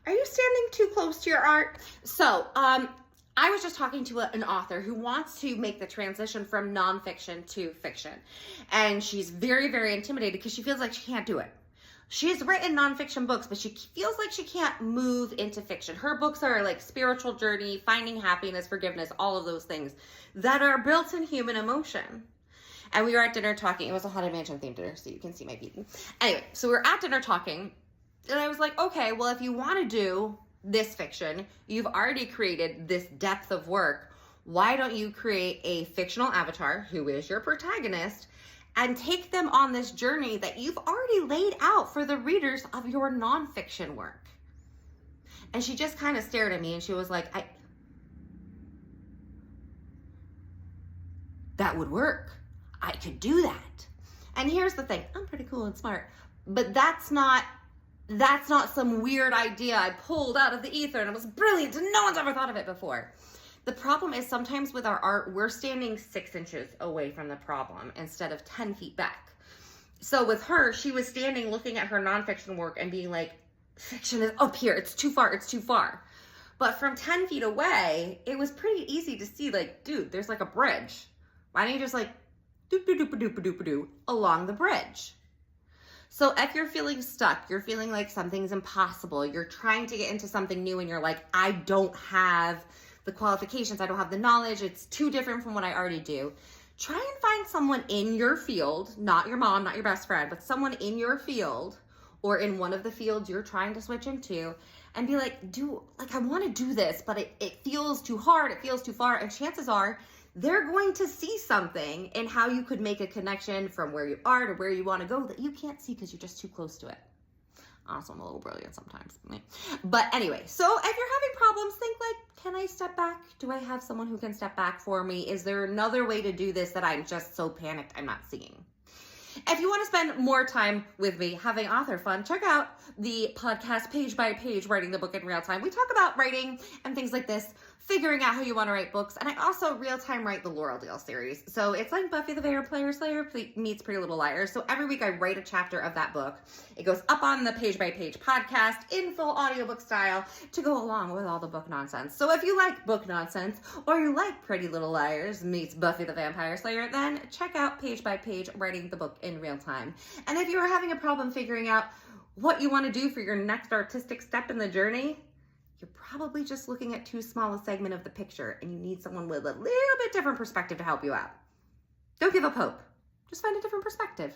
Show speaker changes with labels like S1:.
S1: Are you standing too close to your art? So, I was just talking to an author who wants to make the transition from nonfiction to fiction. And she's very, very intimidated because she feels like she can't do it. She's written nonfiction books, but she feels like she can't move into fiction. Her books are like spiritual journey, finding happiness, forgiveness, all of those things that are built in human emotion. And we were at dinner talking. It was a Haunted Mansion themed dinner, so you can see my beauty. Anyway, so we were at dinner talking, and I was like, okay, well, if you want to do this fiction, you've already created this depth of work. Why don't you create a fictional avatar who is your protagonist and take them on this journey that you've already laid out for the readers of your nonfiction work? And she just kind of stared at me and she was like, that would work. I could do that. And here's the thing, I'm pretty cool and smart, but that's not some weird idea I pulled out of the ether and it was brilliant and no one's ever thought of it before. The problem is sometimes with our art, we're standing 6 inches away from the problem instead of 10 feet back. So with her, she was standing looking at her nonfiction work and being like, fiction is up here, it's too far, it's too far. But from 10 feet away, it was pretty easy to see like, dude, there's like a bridge. Why don't you just like, doop-a-doop-a-doop-a-doop-a-doo along the bridge? So if you're feeling stuck, you're feeling like something's impossible, you're trying to get into something new and you're like, I don't have the qualifications, I don't have the knowledge, it's too different from what I already do. Try and find someone in your field, not your mom, not your best friend, but someone in your field or in one of the fields you're trying to switch into and be like, I want to do this, but it feels too hard, it feels too far, and chances are they're going to see something in how you could make a connection from where you are to where you want to go that you can't see because you're just too close to it. Also, I'm a little brilliant sometimes. But anyway, so if you're having problems, think like, can I step back? Do I have someone who can step back for me? Is there another way to do this that I'm just so panicked I'm not seeing? If you want to spend more time with me having author fun, check out the podcast Page by Page, Writing the Book in Real Time. We talk about writing and things like this, figuring out how you want to write books, and I also real-time write the Laurel Dale series. So it's like Buffy the Vampire Slayer meets Pretty Little Liars. So every week I write a chapter of that book. It goes up on the Page by Page podcast in full audiobook style to go along with all the book nonsense. So if you like book nonsense or you like Pretty Little Liars meets Buffy the Vampire Slayer, then check out Page by Page, Writing the Book in Real Time. And if you're having a problem figuring out what you want to do for your next artistic step in the journey, you're probably just looking at too small a segment of the picture and you need someone with a little bit different perspective to help you out. Don't give up hope. Just find a different perspective.